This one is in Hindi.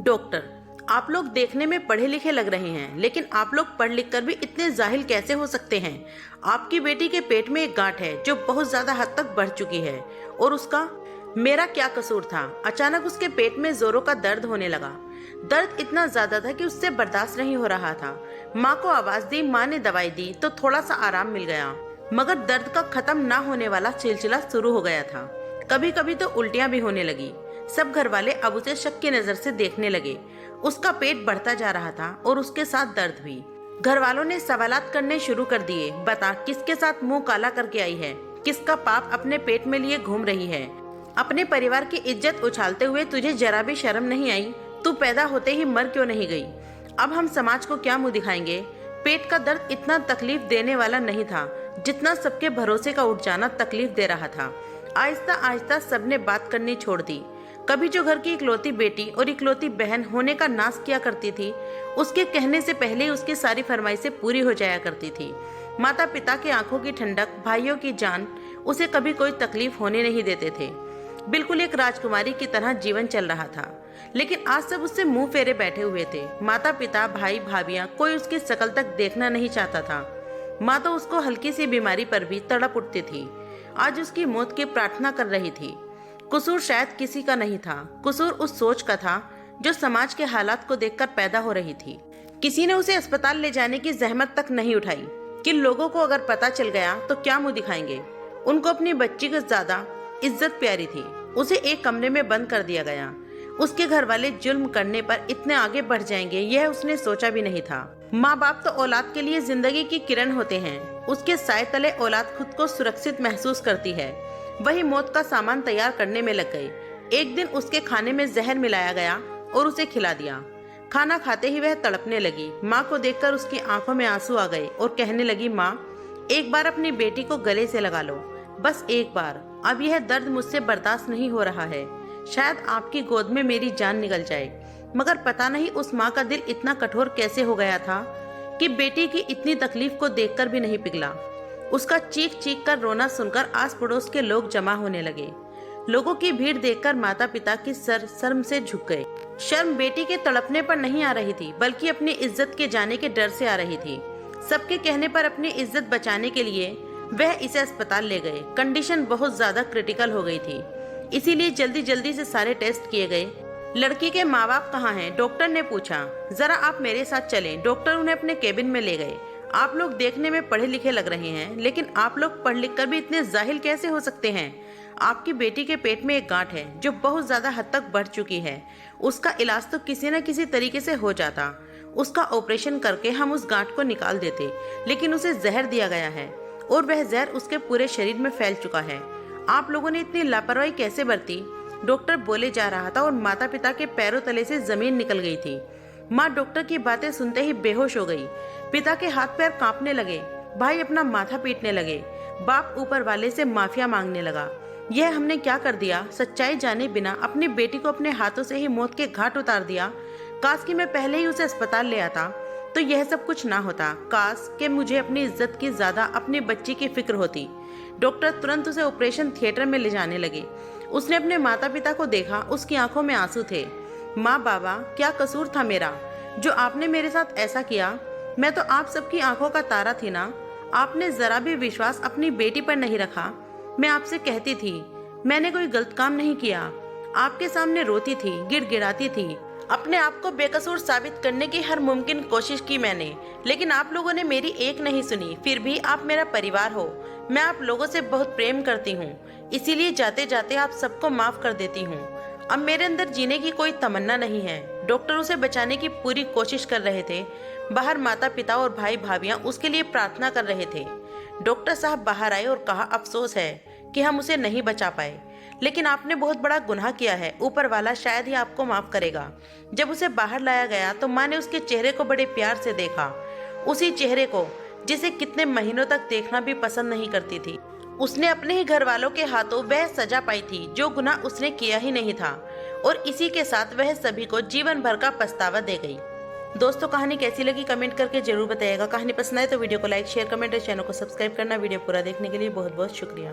डॉक्टर, आप लोग देखने में पढ़े लिखे लग रहे हैं, लेकिन आप लोग पढ़ लिख कर भी इतने जाहिल कैसे हो सकते हैं। आपकी बेटी के पेट में एक गांठ है जो बहुत ज्यादा हद तक बढ़ चुकी है। और उसका मेरा क्या कसूर था। अचानक उसके पेट में जोरों का दर्द होने लगा। दर्द इतना ज्यादा था कि उससे बर्दाश्त नहीं हो रहा था। माँ को आवाज दी, माँ ने दवाई दी तो थोड़ा सा आराम मिल गया, मगर दर्द का खत्म ना होने वाला सिलसिला शुरू हो गया था। कभी कभी तो उल्टियां भी होने लगी। सब घर वाले अब उसे शक की नजर से देखने लगे। उसका पेट बढ़ता जा रहा था और उसके साथ दर्द भी। घर वालों ने सवालात करने शुरू कर दिए। बता, किसके साथ मुंह काला करके आई है? किसका पाप अपने पेट में लिए घूम रही है? अपने परिवार की इज्जत उछालते हुए तुझे जरा भी शर्म नहीं आई? तू पैदा होते ही मर क्यों नहीं गई? अब हम समाज को क्या मुंह दिखाएंगे? पेट का दर्द इतना तकलीफ देने वाला नहीं था जितना सबके भरोसे का उठ जाना तकलीफ दे रहा था। आहिस्ता आहिस्ता सबने बात करनी छोड़ दी। कभी जो घर की इकलौती बेटी और इकलौती बहन होने का नाश किया करती थी, उसके कहने से पहले ही उसकी सारी फरमाइशें पूरी हो जाया करती थी। माता पिता की आंखों की ठंडक, भाइयों की जान, उसे कभी कोई तकलीफ होने नहीं देते थे। बिल्कुल एक राजकुमारी की तरह जीवन चल रहा था। लेकिन आज सब उससे मुंह फेरे बैठे हुए थे। माता पिता, भाई भाभियां, कोई उसकी शकल तक देखना नहीं चाहता था। माँ तो उसको हल्की सी बीमारी पर भी तड़प उठती थी। आज उसकी मौत की प्रार्थना कर रही थी। कसूर शायद किसी का नहीं था, कसूर उस सोच का था जो समाज के हालात को देखकर पैदा हो रही थी। किसी ने उसे अस्पताल ले जाने की जहमत तक नहीं उठाई कि लोगों को अगर पता चल गया तो क्या मुंह दिखाएंगे। उनको अपनी बच्ची की ज्यादा इज्जत प्यारी थी। उसे एक कमरे में बंद कर दिया गया। उसके घर वाले जुल्म करने पर इतने आगे बढ़ जाएंगे, यह उसने सोचा भी नहीं था। माँ बाप तो औलाद के लिए जिंदगी की किरण होते हैं। उसके साए तले औलाद खुद को सुरक्षित महसूस करती है। वही मौत का सामान तैयार करने में लग गई। एक दिन उसके खाने में जहर मिलाया गया और उसे खिला दिया। खाना खाते ही वह तड़पने लगी। माँ को देखकर उसकी आंखों में आंसू आ गए और कहने लगी, माँ, एक बार अपनी बेटी को गले से लगा लो, बस एक बार। अब यह दर्द मुझसे बर्दाश्त नहीं हो रहा है। शायद आपकी गोद में मेरी जान निकल जाए। मगर पता नहीं उस माँ का दिल इतना कठोर कैसे हो गया था कि बेटी की इतनी तकलीफ को देखकर भी नहीं पिघला। उसका चीख चीख कर रोना सुनकर आस पड़ोस के लोग जमा होने लगे। लोगों की भीड़ देखकर माता पिता की सर शर्म से झुक गए। शर्म बेटी के तड़पने पर नहीं आ रही थी, बल्कि अपनी इज्जत के जाने के डर से आ रही थी। सबके कहने पर अपनी इज्जत बचाने के लिए वह इसे अस्पताल ले गए। कंडीशन बहुत ज्यादा क्रिटिकल हो गई थी, इसीलिए जल्दी जल्दी से सारे टेस्ट किए गए। लड़की के माँ बाप कहाँ हैं? डॉक्टर ने पूछा। जरा आप मेरे साथ चलें। डॉक्टर उन्हें अपने केबिन में ले गए। आप लोग देखने में पढ़े लिखे लग रहे हैं, लेकिन आप लोग पढ़ लिख कर भी इतने जाहिल कैसे हो सकते हैं? आपकी बेटी के पेट में एक गांठ है जो बहुत ज्यादा हद तक बढ़ चुकी है। उसका इलाज तो किसी न किसी तरीके से हो जाता। उसका ऑपरेशन करके हम उस गांठ को निकाल देते, लेकिन उसे जहर दिया गया है और वह जहर उसके पूरे शरीर में फैल चुका है। आप लोगों ने इतनी लापरवाही कैसे बरती? डॉक्टर बोले जा रहा था और माता पिता के पैरों तले से जमीन निकल गई थी। माँ डॉक्टर की बातें सुनते ही बेहोश हो गई। पिता के हाथ पैर कांपने लगे। भाई अपना माथा पीटने लगे। बाप ऊपर वाले से माफिया मांगने लगा। यह हमने क्या कर दिया? सच्चाई जाने बिना अपनी बेटी को अपने हाथों से ही मौत के घाट उतार दिया। काश कि मैं पहले ही उसे अस्पताल ले आता तो यह सब कुछ ना होता। काश कि मुझे अपनी इज्जत की ज्यादा अपनी बच्ची की फिक्र होती। डॉक्टर तुरंत उसे ऑपरेशन थिएटर में ले जाने लगे। उसने अपने माता पिता को देखा। उसकी आंखों में आंसू थे। माँ, बाबा, क्या कसूर था मेरा जो आपने मेरे साथ ऐसा किया? मैं तो आप सबकी आंखों का तारा थी ना। आपने जरा भी विश्वास अपनी बेटी पर नहीं रखा। मैं आपसे कहती थी, मैंने कोई गलत काम नहीं किया। आपके सामने रोती थी, गिड़गिड़ाती थी। अपने आप को बेकसूर साबित करने की हर मुमकिन कोशिश की मैंने, लेकिन आप लोगों ने मेरी एक नहीं सुनी। फिर भी आप मेरा परिवार हो। मैं आप लोगों से बहुत प्रेम करती हूँ, इसीलिए जाते जाते आप सबको माफ कर देती हूँ। अब मेरे अंदर जीने की कोई तमन्ना नहीं है। डॉक्टर उसे बचाने की पूरी कोशिश कर रहे थे। बाहर माता पिता और भाई भाभियां उसके लिए प्रार्थना कर रहे थे। डॉक्टर साहब बाहर आए और कहा, अफसोस है कि हम उसे नहीं बचा पाए, लेकिन आपने बहुत बड़ा गुनाह किया है। ऊपर वाला शायद ही आपको माफ करेगा। जब उसे बाहर लाया गया तो माँ ने उसके चेहरे को बड़े प्यार से देखा, उसी चेहरे को जिसे कितने महीनों तक देखना भी पसंद नहीं करती थी। उसने अपने ही घर वालों के हाथों वह सजा पाई थी जो गुनाह उसने किया ही नहीं था, और इसी के साथ वह सभी को जीवन भर का पछतावा दे गई। दोस्तों, कहानी कैसी लगी कमेंट करके जरूर बताइएगा। कहानी पसंद आए तो वीडियो को लाइक, शेयर, कमेंट और चैनल को सब्सक्राइब करना। वीडियो पूरा देखने के लिए बहुत बहुत शुक्रिया।